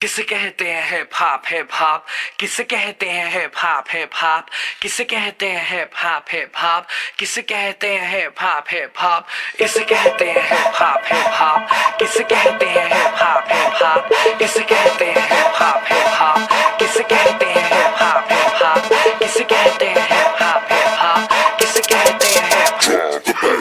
किसे कहते हैं हिप हॉप हिप हॉप, किसे कहते हैं हिप हॉप हिप हॉप, किसे कहते हैं हिप हॉप हिप हॉप, किसे कहते हैं हिप हॉप हिप हॉप, इसे कहते हैं हिप हॉप हिप हॉप, किसे कहते हैं हिप हॉप हिप हॉप, इसे कहते हैं हिप हॉप हिप हॉप, किसे कहते हैं हिप हॉप हिप हॉप, किसे कहते हैं हिप हॉप हिप हॉप, किसे कहते हैं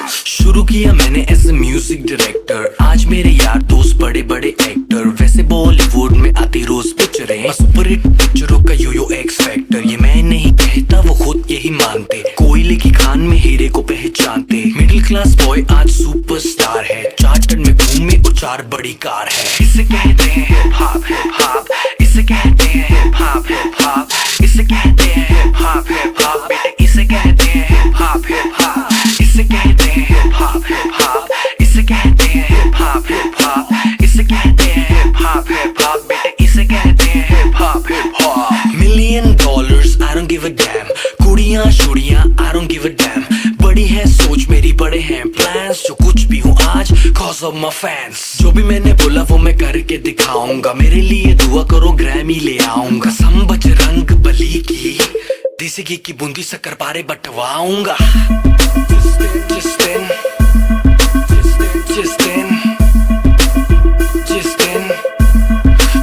शुरू किया मैंने एज ए म्यूजिक डायरेक्टर, आज मेरे यार दोस्त बड़े बड़े एक्टर, वैसे बॉलीवुड में आती रोज पिक्चरें, सुपर हिट पिक्चरों का यो एक्स फैक्टर, ये मैं नहीं कहता वो खुद यही मानते, कोयले की खान में हीरे को पहचानते, मिडिल क्लास बॉय आज सुपरस्टार है, चार्टर्ड में घूमे और 4 बड़ी कार है, इसे कहते हैं हिप हॉप हिप हॉप, इसे कहते हैं हिप हॉप हिप हॉप, इसे कहते हैं हिप हॉप हिप हॉप, बेटे इसे कहते हैं हिप हॉप हिप हॉप, इसे कहते हैं हिप हॉप हिप हॉप, इसे कहते हैं हिप हॉप हिप हॉप, इसे कहते हैं हिप हॉप हिप हॉप, बेटे इसे कहते हैं hip hop hip hop. $1,000,000 I don't give a damn, कुड़ियां शुड़ियां I don't give a damn, बड़ी है सोच मेरी बड़े हैं प्लान्स, जो कुछ भी हूँ आज cause of my fans, जो भी मैंने बोला वो मैं करके दिखाऊंगा, मेरे लिए दुआ करो ग्रैमी ले आऊंगा, सम बजरंग बली की देसी घी की बूंदी शक्कर पारे बंटवाऊंगा, जिस दिन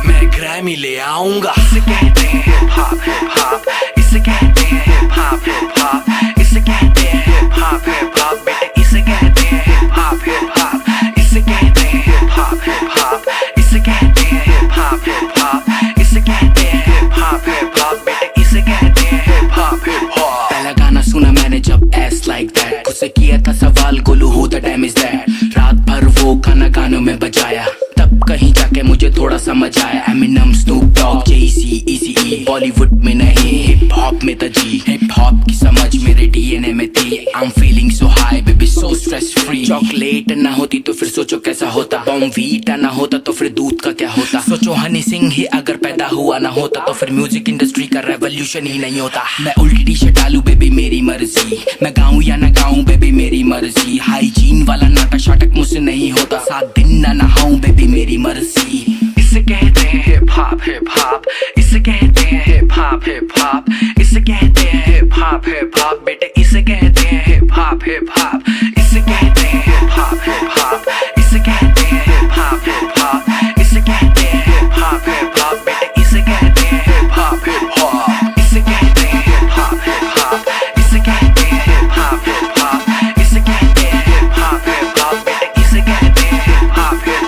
मैं ग्रैमी ले आऊंगा, इसे कहते हैं हिप हॉप हिप हॉप, इसे कहते हैं हिप हॉप हिप हॉप, इसे कहते हैं हिप हॉप हिप हॉप, बेटे इसे कहते हैं हिप हॉप हिप हॉप, इसे कहते हैं हिप हॉप हिप हॉप, इसे कहते हैं हिप हॉप हिप हॉप, इसे कहते हैं हिप हॉप हिप हॉप, बेटे इसे कहते हैं हिप हॉप हिप हॉप। पहला गाना सुना मैंने जब एस लाइक दैट, खुद से किया था सवाल Golu who the time is that, रात भर वो गाना गानों में बजाया, तब कहीं जाके मुझे थोड़ा समझ आया, एमिनम स्नूप डॉग जेसी इजी बॉलीवुड में नहीं हिप हॉप में था जी, हिप हॉप की समझ मेरे डीएनए में थी, I am feeling so high baby so stress free, chocolate ना होती तो फिर सोचो कैसा होता, बॉर्नवीटा ना होता तो फिर दूध का क्या होता, सोचो हनी सिंह ही अगर पैदा हुआ ना होता तो फिर म्यूजिक इंडस्ट्री का रेवोल्यूशन ही नहीं होता, मैं उल्टी टी शर्ट डालू बेबी मेरी मर्जी, मैं गाऊं या ना गाऊं बेबी मेरी मर्जी, हाइजीन वाला नाटक शाटक मुझसे नहीं होता, 7 दिन ना नहाऊं बेबी मेरी मर्जी, इसे कहते हैं हिप हॉप हिप हॉप, इसे कहते हैं हिप हॉप हिप हॉप, इसे कहते हैं हिप हॉप हिप हॉप, बेटे इसे कहते हैं हिप हॉप हिप हॉप, इसे कहते हैं हिप हॉप हिप हॉप, इसे कहते हैं हिप हॉप हिप हॉप, इसे कहते हैं हिप हॉप हिप हॉप, बेटे इसे कहते हैं हिप हॉप हिप हॉप, इसे कहते हैं हिप हॉप हिप हॉप, इसे कहते हैं हिप हॉप हिप हॉप, इसे कहते हैं हिप हॉप हिप हॉप, बेटे इसे कहते हैं हिप हॉप हिप हॉप,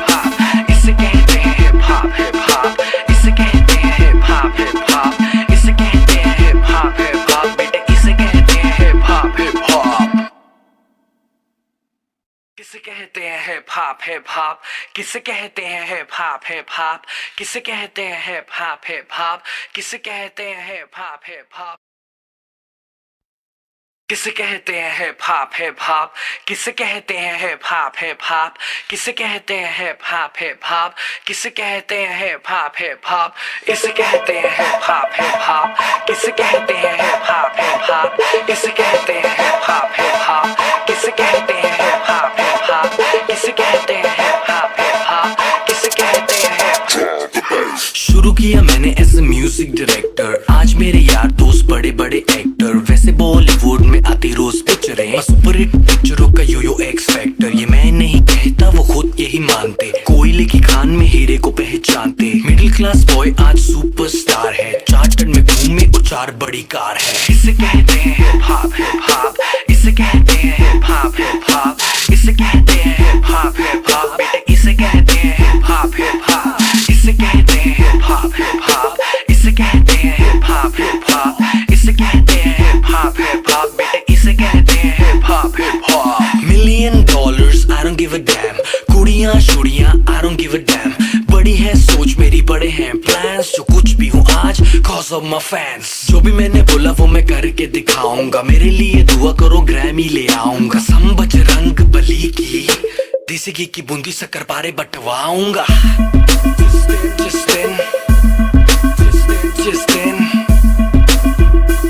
इसे कहते हैं हिप हॉप हिप हॉप, इसे कहते हैं हिप हॉप हिप हॉप, इसे कहते हैं हिप हॉप हिप हॉप, बेटे इसे कहते हैं हिप हॉप हिप हॉप। किसे कहते हैं हिप हॉप हिप हॉप, किसे कहते हैं हिप हॉप हिप हॉप, किसे कहते हैं हिप हॉप हिप हॉप, किसे कहते हैं हिप हॉप हिप हॉप, किसे कहते हैं हिप हॉप हिप हॉप, किसे कहते हैं हिप हॉप हिप हॉप, किसे कहते हैं हिप हॉप हिप हॉप, किसे कहते हैं हिप हॉप हिप हॉप, इसे कहते हैं हिप हॉप हिप हॉप, किसे कहते हैं हिप हॉप हिप हॉप, इसे कहते हैं हिप हॉप हिप हॉप, किसे कहते हैं हिप हॉप हिप हॉप, किसे कहते हैं हिप हॉप हिप हॉप, किसे कहते हैं शुरू किया मैंने एज ए म्यूजिक डायरेक्टर, आज मेरे यार दोस्त बड़े बड़े एक्टर, वैसे बॉलीवुड में आती रोज पिक्चरें, सुपर हिट पिक्चरों का यो एक्स फैक्टर, ये मैं नहीं कहता वो खुद यही मानते, कोयले की खान में हीरे को पहचानते, मिडिल क्लास बॉय आज सुपरस्टार है, चार्टर्ड में घूमे और 4 बड़ी कार है, इसे कहते हैं हिप हॉप हिप हॉप, इसे कहते हैं हिप हॉप हिप हॉप, इसे कहते हैं हिप हॉप हिप हॉप, बेटे इसे कहते हैं हिप हॉप हिप हॉप, इसे कहते हैं हिप हॉप हिप हॉप, इसे कहते हैं हिप हॉप हिप हॉप, इसे कहते हैं हिप हॉप हिप हॉप, बेटे इसे कहते हैं hip hop hip hop. $1,000,000 I don't give a damn, कुड़ियां शुड़ियां I don't give a damn, बड़ी है सोच मेरी बड़े हैं प्लान्स, जो कुछ भी हूँ आज cause of my fans, जो भी मैंने बोला वो मैं करके दिखाऊंगा, मेरे लिए दुआ करो ग्रैमी ले आऊंगा, सम बजरंग बली की देसी घी की बूंदी शक्कर पारे बंटवाऊंगा,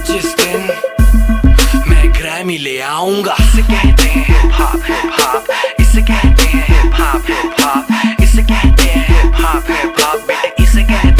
जिस दिन मैं ग्रैमी ले आऊंगा, इसे कहते हैं हिप हॉप हिप हॉप, इसे कहते हैं हिप हॉप हिप हॉप, इसे कहते हैं हिप हॉप हिप हॉप, बेटे इसे कहते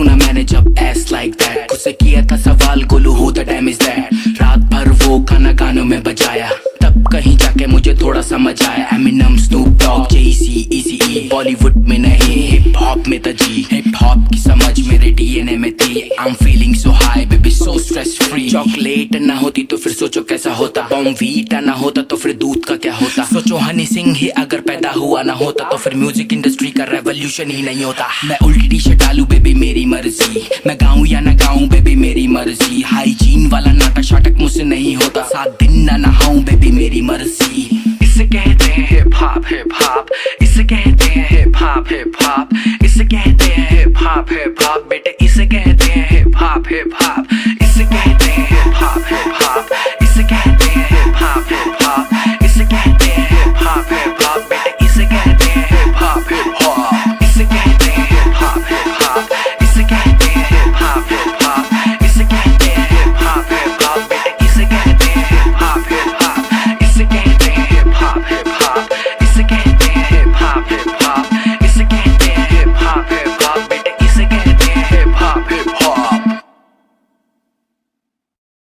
सुना मैंने जब एस लाइक दैट, खुद से किया था सवाल Golu who the dam is that. रात भर वो गाना गानों में बजाया, तब कहीं जाके मुझे थोड़ा समझ आया। Eminem, Snoop Dogg, JEC, easy, Bollywood में नहीं हिप हॉप में था जी। हिप हॉप की समझ मेरे डीएनए में थी। I am feeling so high baby, so stress free. Chocolate ना होती तो फिर सोचो कैसा होता, बॉर्नवीटा ना होता तो फिर दूध का क्या होता। सोचो हनी सिंह ही अगर पैदा हुआ ना होता तो फिर म्यूजिक इंडस्ट्री का रेवोल्यूशन ही नहीं होता। मैं उल्टी टी शर्ट डालू बेबी मेरी मर्जी, मैं गाऊं या ना गाऊं बेबी मेरी मर्जी। हाइजीन वाला नाटक शाटक मुझसे नहीं होता, 7 दिन ना नहाऊं बेबी मेरी मर्जी। इसे कहते हैं हिप हॉप, हिप हॉप, इसे कहते हैं हिप हॉप, हिप हॉप, इसे कहते हैं हिप हॉप, हिप हॉप बेटे, इसे कहते हैं हिप हॉप, हिप हॉप, इसे कहते हैं हिप हॉप, हिप हॉप, इसे कहते हैं हिप हॉप, हिप हॉप, इसे कहते हैं हिप हॉप, हिप हॉप बेटे, इसे कहते हैं हिप हॉप, हिप हॉप, इसे कहते हैं हिप हॉप, हिप हॉप, इसे कहते हैं हिप हॉप, हिप हॉप, इसे कहते हैं हिप हॉप, हिप हॉप बेटे, इसे कहते हैं हिप हॉप, हिप हॉप, इसे कहते हैं हिप हॉप, हिप हॉप, इसे कहते हैं हिप हॉप, हिप हॉप, इसे कहते हैं हिप हॉप, हिप हॉप बेटे, इसे कहते हैं हिप हॉप, हिप हॉप।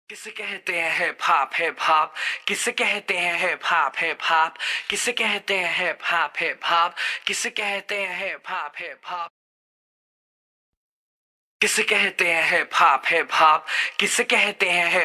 किसे कहते हैं हिप हॉप, हिप हॉप, किसे कहते हैं हिप हॉप, हिप हॉप, किसे कहते हैं हिप हॉप, हिप हॉप, किसे कहते हैं हिप हॉप, हिप हॉप, किसे कहते हैं हिप हॉप, हिप हॉप, किसे कहते हैं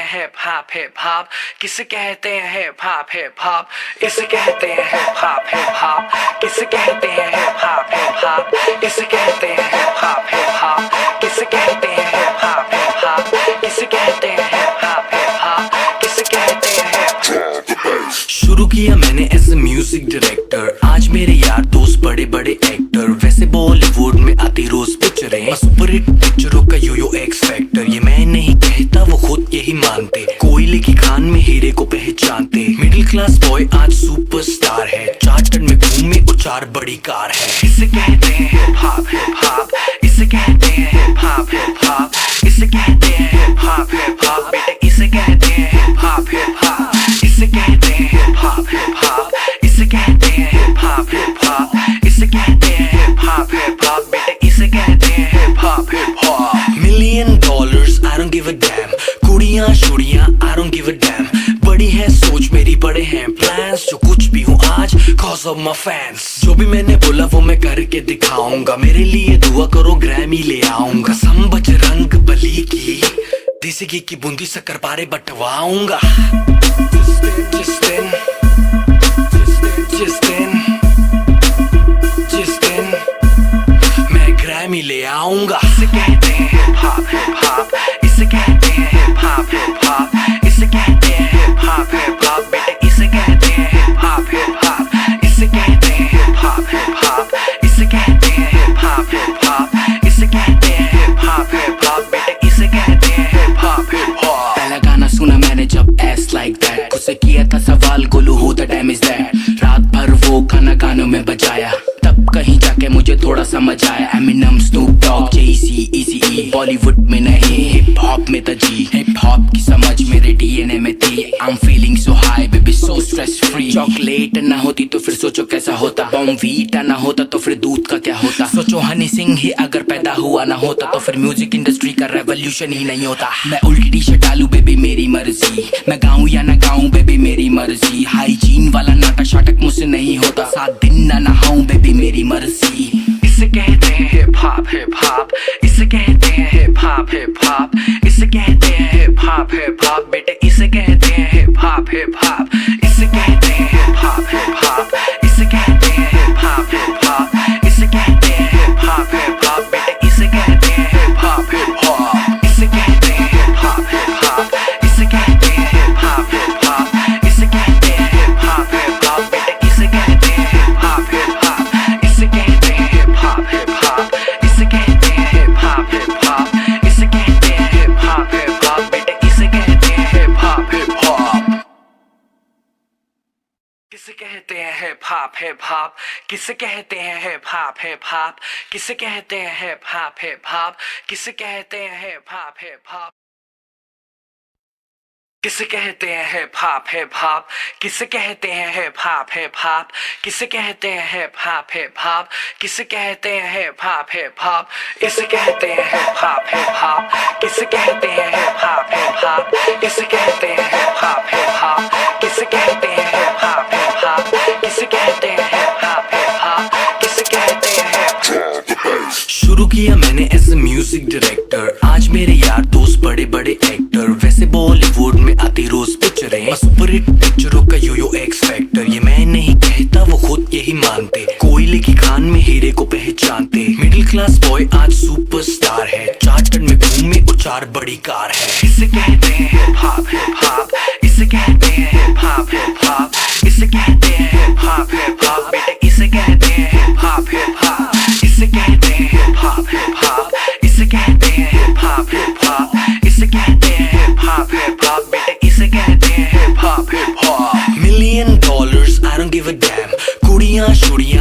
हिप हॉप, हिप हॉप, किसे कहते हैं हिप हॉप, हिप हॉप, किसे कहते हैं हिप हॉप, हिप हॉप, इसे कहते हैं हिप हॉप, हिप हॉप, किसे कहते हैं हिप हॉप, हिप हॉप, इसे कहते हैं हिप हॉप, हिप हॉप, किसे कहते हैं हिप हॉप, हिप हॉप, किसे कहते हैं हिप हॉप, हिप हॉप, किसे कहते हैं हिप हॉप। शुरू किया मैंने एज ए म्यूजिक डायरेक्टर, आज मेरे यार दोस्त बड़े बड़े एक्टर। वैसे बॉलीवुड में आती रोज पिक्चरें, सुपर हिट पिक्चरों का यो एक्स फैक्टर। ये मैं नहीं कहता, वो खुद यही मानते। कोयले की खान में हीरे को पहचानते। मिडिल क्लास बॉय आज सुपरस्टार है, चार्टर्ड में घूमे और 4 बड़ी कार है। इसे कहते हैं हिप हॉप, हिप हॉप, इसे कहते हैं हिप हॉप, हिप हॉप, इसे कहते हैं हिप हॉप, हिप हॉप बेटे, इसे कहते हैं हिप हॉप, हिप हॉप, इसे कहते हैं हिप हॉप, हिप हॉप, इसे कहते हैं हिप हॉप, हिप हॉप, इसे कहते हैं हिप हॉप, हिप हॉप बेटे, इसे कहते हैं hip hop, hip hop. $1,000,000 I don't give a damn, कुड़ियां शुड़ियां I don't give a damn। बड़ी है सोच मेरी, बड़े हैं प्लान्स, जो कुछ भी हूँ आज cause of my fans। जो भी मैंने बोला वो मैं करके दिखाऊंगा, मेरे लिए दुआ करो ग्रैमी ले आऊंगा। सम बजरंग बली की देसी घी की बूंदी शक्कर पारे बंटवाऊंगा। जिस दिन मैं ग्रैमी ले आऊंगा। इसे कहते हैं हिप हॉप, हिप हॉप, इसे कहते हैं हिप हॉप, हिप हॉप, इसे कहते हैं हिप हॉप, हिप हॉप बेटे, इसे कहते हैं हिप हॉप, हिप हॉप, इसे कहते हैं हिप हॉप, हिप हॉप, इसे कहते हैं हिप हॉप, हिप हॉप, इसे कहते हैं हिप हॉप, हिप हॉप बेटे, इसे कहते हैं हिप हॉप, हिप हॉप। पहला गाना सुना मैंने जब एस लाइक दैट, खुद से किया था सवाल Golu who the dam is that. रात भर वो गाना गानों में बजाया, तब कहीं जाके मुझे थोड़ा समझ आया। Eminem, Snoop Dogg, JEC, easy, Bollywood में नहीं हिप हॉप में था जी। हिप हॉप की समझ मेरे डीएनए में थी। I am feeling so high baby, so stress free. Chocolate ना होती तो फिर सोचो कैसा होता, बॉर्नवीटा ना होता तो फिर दूध का क्या होता। सोचो हनी सिंह ही अगर पैदा हुआ ना होता तो फिर म्यूजिक इंडस्ट्री का रेवोल्यूशन ही नहीं होता। मैं उल्टी टी शर्ट डालू बेबी मेरी मर्जी, मैं गाऊं या ना गाऊं बेबी मेरी मर्जी। हाइजीन वाला नाटक शाटक मुझसे नहीं होता, 7 दिन ना नहाऊं बेबी मेरी मर्जी। इसे कहते हैं हिप हॉप, हिप हॉप, इसे कहते हैं हिप हॉप, हिप हॉप, इसे कहते हैं हिप हॉप, हिप हॉप बेटे, इसे कहते हैं हिप हॉप, हिप हॉप, इसे कहते हैं हिप हॉप, हिप हॉप, इसे कहते हैं हिप हॉप, हिप हॉप, इसे कहते हैं हिप हॉप, हिप हॉप बेटे, इसे कहते हैं हिप हॉप, हिप हॉप, इसे कहते हैं हिप हॉप, हिप हॉप, इसे कहते हैं हिप हॉप, हिप हॉप, इसे कहते हैं हिप हॉप, हिप हॉप बेटे, इसे कहते हैं हिप हॉप, हिप हॉप, इसे कहते हैं हिप हॉप, हिप हॉप, इसे कहते हैं हिप हॉप, हिप हॉप, इसे कहते हैं हिप हॉप, हिप हॉप बेटे, इसे कहते हैं हिप हॉप, हिप हॉप। किसे कहते हैं हिप हॉप, हिप हॉप, किसे कहते हैं हिप हॉप, हिप हॉप, किसे कहते हैं हिप हॉप, हिप हॉप, किसे कहते हैं हिप हॉप, हिप हॉप। किसे कहते हैं हिप हॉप हिप हॉप, किसे कहते हैं हिप हॉप हिप हॉप, किसे कहते हैं हिप हॉप हिप हॉप, किसे कहते हैं हिप हॉप हिप हॉप, इसे कहते हैं हिप हॉप हिप हॉप, किसे कहते हैं हिप हॉप हिप हॉप, इसे कहते हैं हिप हॉप हिप हॉप, किसे कहते हैं हिप हॉप हिप हॉप, किसे कहते हैं हिप हॉप हिप हॉप, किसे कहते हैं हिप हॉप। शुरू किया मैंने एज ए म्यूजिक डायरेक्टर, आज मेरे यार दोस्त बड़े बड़े एक्टर, वैसे बॉलीवुड में आती रोज पिक्चरें, सुपर हिट पिक्चरों का यो एक्स फैक्टर, ये मैं नहीं कहता वो खुद यही मानते, कोयले की खान में हीरे को पहचानते, मिडिल क्लास बॉय आज सुपरस्टार है, चार्टर्ड में घूमे और 4 बड़ी कार है। इसे कहते हैं हिप हॉप हिप हॉप, इसे कहते हैं हिप हॉप हिप हॉप, इसे कहते हैं हिप हॉप हिप हॉप, बेटे इसे कहते हैं हिप हॉप हिप हॉप, इसे कहते हैं हिप हॉप हिप हॉप, इसे कहते हैं हिप हॉप हिप हॉप, इसे कहते हैं हिप हॉप हिप हॉप, बेटे इसे कहते हैं hip hop hip hop. $1 million I don't give a damn, कुड़ियां शुड़ियां